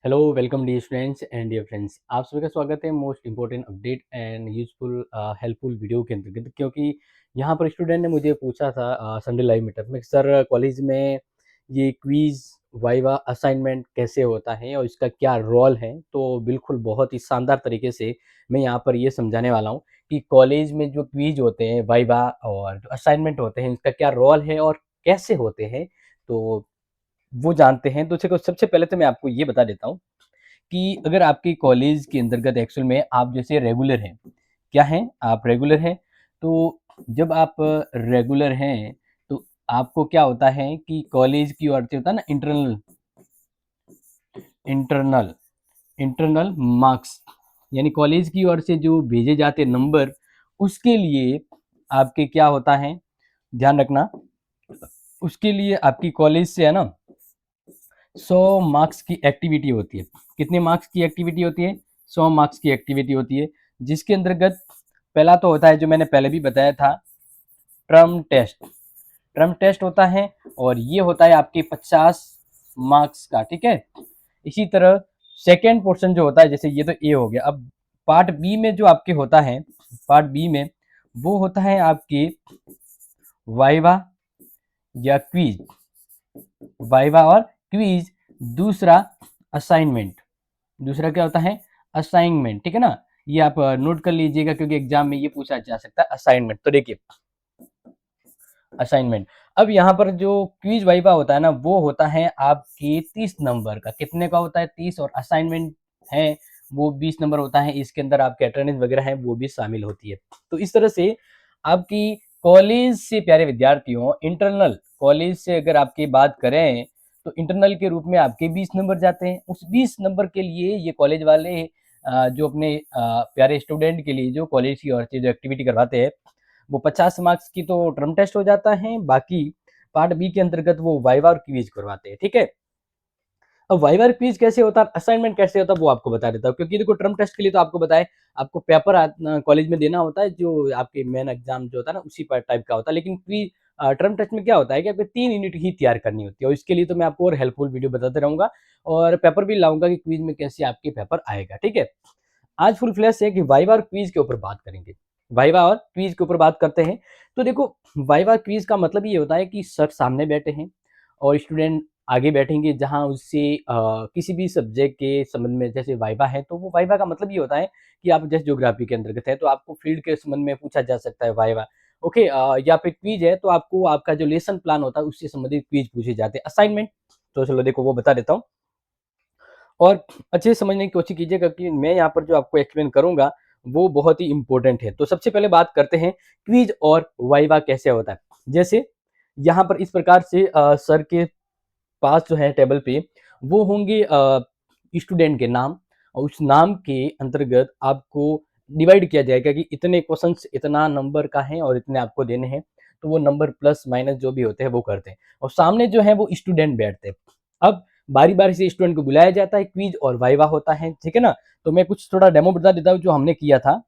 Hello welcome dear students and dear friends, आप सभी का स्वागत है most important update and useful helpful video के अंतर्गत। क्योंकि यहाँ पर स्टूडेंट ने मुझे पूछा था संडे लाइव मीटअप में, सर कॉलेज में ये क्विज वाइवा असाइनमेंट कैसे होता है और इसका क्या रोल है। तो बिल्कुल बहुत ही शानदार तरीके से मैं यहाँ पर ये समझाने वाला हूँ कि कॉलेज में जो क्विज होते हैं वाइवा और जो असाइनमेंट होते हैं इसका क्या रोल है और कैसे होते हैं, तो वो जानते हैं। तो देखो, सबसे पहले तो मैं आपको ये बता देता हूँ कि अगर आपके कॉलेज के अंतर्गत एक्चुअल में आप जैसे रेगुलर हैं, क्या हैं आप रेगुलर हैं, तो जब आप रेगुलर हैं तो आपको क्या होता है कि कॉलेज की ओर से होता है ना इंटरनल इंटरनल इंटरनल मार्क्स, यानी कॉलेज की ओर से जो भेजे जाते नंबर, उसके लिए आपके क्या होता है, ध्यान रखना, उसके लिए आपकी कॉलेज से है ना 100 मार्क्स की एक्टिविटी होती है। कितने मार्क्स की एक्टिविटी होती है? 100 मार्क्स की एक्टिविटी होती है, जिसके अंतर्गत पहला तो होता है जो मैंने पहले भी बताया था, टर्म टेस्ट। टर्म टेस्ट होता है और ये होता है आपके 50 मार्क्स का, ठीक है। इसी तरह सेकेंड पोर्शन जो होता है, जैसे ये तो ए हो गया, अब पार्ट बी में जो आपके होता है, पार्ट बी में वो होता है आपके वाइवा या क्विज, वाइवा और क्विज। दूसरा असाइनमेंट, दूसरा क्या होता है? असाइनमेंट, ठीक है ना। ये आप नोट कर लीजिएगा क्योंकि एग्जाम में ये पूछा जा सकता है असाइनमेंट। तो देखिए असाइनमेंट, अब यहाँ पर जो क्विज वाइवा होता है ना, वो होता है आपके 30 नंबर का। कितने का होता है? 30। और असाइनमेंट है वो 20 नंबर होता है। इसके अंदर आपके अटेंडेंस वगैरह है वो भी शामिल होती है। तो इस तरह से आपकी कॉलेज से प्यारे विद्यार्थियों, इंटरनल कॉलेज से अगर आपकी बात करें तो इंटरनल के रूप में आपके 20 नंबर जाते हैं। उस 20 नंबर के लिए ये कॉलेज वाले जो अपने प्यारे स्टूडेंट के लिए जो कॉलेज की ओर से जो एक्टिविटी करवाते हैं, वो 50 मार्क्स की तो टर्म टेस्ट हो जाता है, बाकी पार्ट बी के अंतर्गत वो वाइवा और क्विज करवाते हैं, ठीक है। अब वाइवा और क्विज कैसे होता है, असाइनमेंट कैसे होता है, वो आपको बता देता हूँ। क्योंकि देखो टर्म टेस्ट के लिए तो आपको बताए, आपको पेपर कॉलेज में देना होता है, जो आपके मेन एग्जाम जो होता है ना उसी पर टाइप का होता है। लेकिन क्विज टर्म टेस्ट में क्या होता है कि आपको 3 यूनिट ही तैयार करनी होती है, और इसके लिए तो मैं आपको और हेल्पफुल वीडियो बताते रहूंगा और पेपर भी लाऊंगा कि क्विज में कैसे आपके पेपर आएगा, ठीक है। आज फुल फ्लैश है कि वाइवा और क्विज के ऊपर बात करेंगे। वाइवा और क्विज के ऊपर बात करते हैं। तो देखो, वाइवा क्विज का मतलब ये होता है कि सर सामने बैठे हैं और स्टूडेंट आगे बैठेंगे, जहां उससे किसी भी सब्जेक्ट के संबंध में, जैसे वाइवा है तो वो वाइवा का मतलब ये होता है कि आप जैसे ज्योग्राफी के अंतर्गत है तो आपको फील्ड के संबंध में पूछा जा सकता है वाइवा। ओके, या फिर क्विज है तो आपको आपका जो लेसन प्लान होता है उससे संबंधित क्विज पूछे जाते हैं। असाइनमेंट तो चलो देखो वो बता देता हूँ और अच्छे से समझने की कोशिश कीजिएगा कि मैं यहाँ पर जो आपको एक्सप्लेन करूँगा वो बहुत ही इम्पोर्टेंट है। तो सबसे पहले बात करते हैं क्विज और वाइवा कैसे होता है। जैसे यहाँ पर इस प्रकार से सर के पास जो है टेबल पे वो होंगे स्टूडेंट के नाम, और उस नाम के अंतर्गत आपको डिवाइड किया जाएगा कि इतने क्वेश्चंस इतना नंबर का है और इतने आपको देने हैं। तो वो नंबर प्लस माइनस जो भी होते हैं वो करते हैं, और सामने जो है वो स्टूडेंट बैठते हैं। अब बारी बारी से स्टूडेंट को बुलाया जाता है, क्विज और वाइवा होता है, ठीक है ना। तो मैं कुछ थोड़ा डेमो बता देता हूँ जो हमने किया था।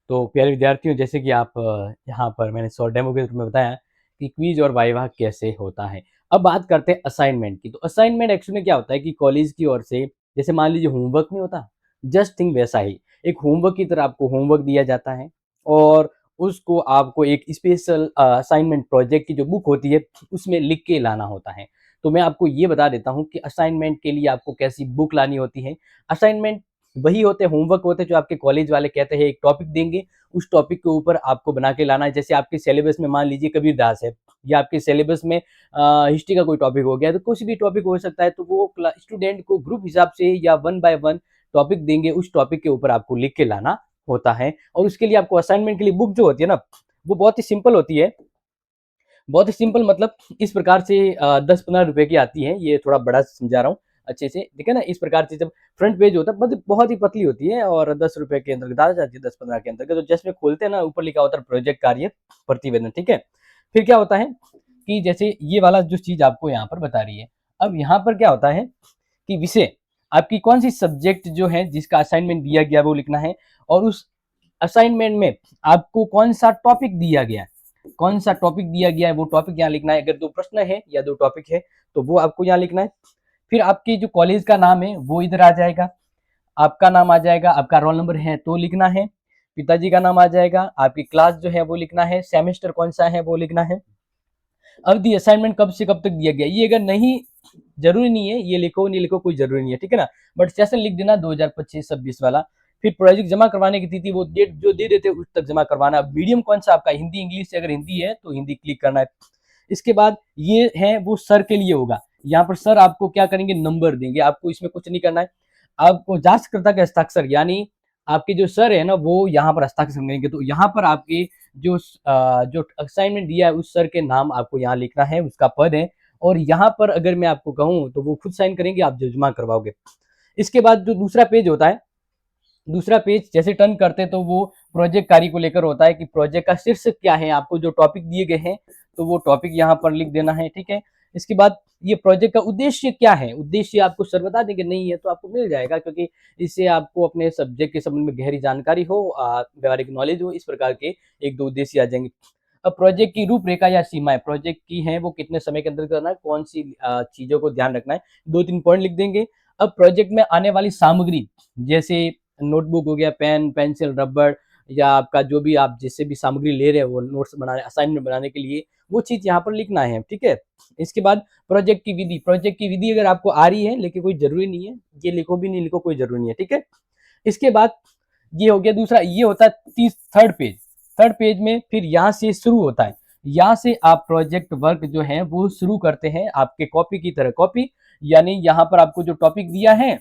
तो प्यारे विद्यार्थियों, जैसे कि आप यहाँ पर मैंने शॉर्ट डेमो के रूप में बताया कि क्विज और वाइवा कैसे होता है। अब बात करते हैं असाइनमेंट की। तो असाइनमेंट एक्चुअली क्या होता है कि कॉलेज की ओर से, जैसे मान लीजिए होमवर्क नहीं होता, जस्ट थिंक वैसा ही एक होमवर्क की तरह आपको होमवर्क दिया जाता है, और उसको आपको एक स्पेशल असाइनमेंट प्रोजेक्ट की जो बुक होती है उसमें लिख के लाना होता है। तो मैं आपको ये बता देता हूँ कि असाइनमेंट के लिए आपको कैसी बुक लानी होती है। असाइनमेंट वही होते हैं, होमवर्क होते हैं जो आपके कॉलेज वाले कहते हैं एक टॉपिक देंगे, उस टॉपिक के ऊपर आपको बना के लाना है। जैसे आपके सिलेबस में मान लीजिए कबीरदास है, या आपके सिलेबस में हिस्ट्री का कोई टॉपिक हो गया, तो कुछ भी टॉपिक हो सकता है, तो वो स्टूडेंट को ग्रुप हिसाब से या वन बाय वन टॉपिक देंगे, उस टॉपिक के ऊपर आपको लिख के लाना होता है। और उसके लिए आपको असाइनमेंट के लिए बुक जो होती है ना, वो बहुत ही सिंपल होती है। बहुत ही सिंपल मतलब इस प्रकार से 10-15 रुपए की आती है, ये थोड़ा बड़ा समझा रहा हूँ अच्छे से, ठीक है ना। इस प्रकार से जब फ्रंट पेज होता है, मतलब बहुत ही पतली होती है और 10 रुपए के अंदर डाल जाती है, 10-15 के अंदर। तो जस्ट में खोलते हैं ना, ऊपर लिखा होता है प्रोजेक्ट कार्य प्रतिवेदन, ठीक है। फिर क्या होता है कि जैसे ये वाला जो चीज आपको यहाँ पर बता रही है, अब यहाँ पर क्या होता है कि विषय आपकी कौन सी सब्जेक्ट जो है जिसका असाइनमेंट दिया गया वो लिखना है, और उस असाइनमेंट में आपको कौन सा टॉपिक दिया गया है, कौन सा टॉपिक दिया गया है वो टॉपिक यहाँ लिखना है। अगर 2 प्रश्न है या 2 टॉपिक है तो वो आपको यहाँ लिखना है। फिर आपके जो कॉलेज का नाम है वो इधर आ जाएगा, आपका नाम आ जाएगा, आपका रोल नंबर है तो लिखना है, पिताजी का नाम आ जाएगा, आपकी क्लास जो है वो लिखना है, सेमेस्टर कौन सा है वो लिखना है। अब दी असाइनमेंट कब से कब तक दिया गया, ये अगर नहीं, जरूरी नहीं है ये लिखो नहीं लिखो, कोई जरूरी नहीं है, ठीक है ना। बट सेशन लिख देना 2025-26 वाला। फिर प्रोजेक्ट जमा करवाने की तिथि वो डेट जो दे देते उस तक जमा करवाना। मीडियम कौन सा आपका, हिंदी इंग्लिश से, अगर हिंदी है तो हिंदी क्लिक करना है। इसके बाद ये है वो सर के लिए होगा, यहाँ पर सर आपको क्या करेंगे, नंबर देंगे, आपको इसमें कुछ नहीं करना है। आपको जांचकर्ता का हस्ताक्षर, यानी आपके जो सर है ना वो यहाँ पर हस्ताक्षर करेंगे, तो यहाँ पर आपके जो असाइनमेंट दिया है उस सर के नाम आपको यहाँ लिखना है, उसका पद है, और यहाँ पर अगर मैं आपको कहूँ तो वो खुद साइन करेंगे, आप जो जमा करवाओगे। इसके बाद जो दूसरा पेज होता है, दूसरा पेज जैसे टर्न करते हैं तो वो प्रोजेक्ट कार्य को लेकर होता है कि प्रोजेक्ट का शीर्षक क्या है, आपको जो टॉपिक दिए गए हैं तो वो टॉपिक यहाँ पर लिख देना है, ठीक है। इसके बाद ये प्रोजेक्ट का उद्देश्य क्या है, उद्देश्य आपको सर बता देंगे, नहीं है तो आपको मिल जाएगा, क्योंकि इससे आपको अपने सब्जेक्ट के संबंध में गहरी जानकारी हो, व्यवहारिक नॉलेज हो, इस प्रकार के 1-2 उद्देश्य आ जाएंगे। अब प्रोजेक्ट की रूपरेखा या सीमाएं प्रोजेक्ट की है वो कितने समय के अंदर करना है, कौन सी चीजों को ध्यान रखना है, 2-3 पॉइंट लिख देंगे। अब प्रोजेक्ट में आने वाली सामग्री, जैसे नोटबुक हो गया, पेन पेंसिल रबड़, या आपका जो भी आप जिससे भी सामग्री ले रहे हैं वो नोट्स बनाने असाइनमेंट बनाने के लिए, वो चीज यहाँ पर लिखना है, ठीक है। इसके बाद प्रोजेक्ट की विधि, प्रोजेक्ट की विधि अगर आपको आ रही है लेकिन कोई जरूरी नहीं है, ये लिखो भी नहीं लिखो कोई जरूरी नहीं है, ठीक है। इसके बाद ये हो गया दूसरा, ये होता है थर्ड पेज। थर्ड पेज में फिर यहाँ से शुरू होता है, यहाँ से आप प्रोजेक्ट वर्क जो है वो शुरू करते हैं, आपके कॉपी की तरह कॉपी, यानी यहाँ पर आपको जो टॉपिक दिया है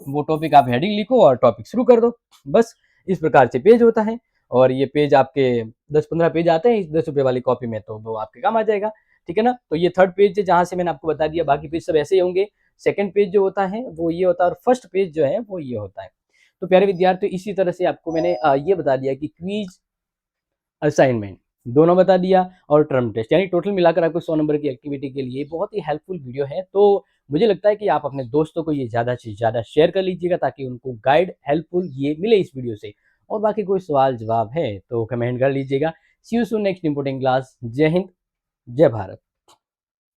वो टॉपिक आप हेडिंग लिखो और टॉपिक शुरू कर दो, बस। इस प्रकार से पेज होता है, और ये पेज आपके 10-15 पेज आते हैं इस 10 रुपए वाली कॉपी में, तो वो आपके काम आ जाएगा, ठीक है ना। तो ये थर्ड पेज है जहां से मैंने आपको बता दिया, बाकी पेज सब ऐसे ही होंगे। सेकंड पेज जो होता है वो ये होता है, और फर्स्ट पेज जो है वो ये होता है। तो प्यारे विद्यार्थी, इसी तरह से आपको मैंने ये बता दिया कि क्विज, असाइनमेंट दोनों बता दिया, और टर्म टेस्ट, यानी टोटल मिलाकर आपको 100 नंबर की एक्टिविटी के लिए बहुत ही हेल्पफुल वीडियो है। तो मुझे लगता है कि आप अपने दोस्तों को ये ज़्यादा से ज़्यादा शेयर कर लीजिएगा, ताकि उनको गाइड हेल्पफुल ये मिले इस वीडियो से। और बाकी कोई सवाल जवाब है तो कमेंट कर लीजिएगा। See you soon next important class. जय हिंद, जय भारत।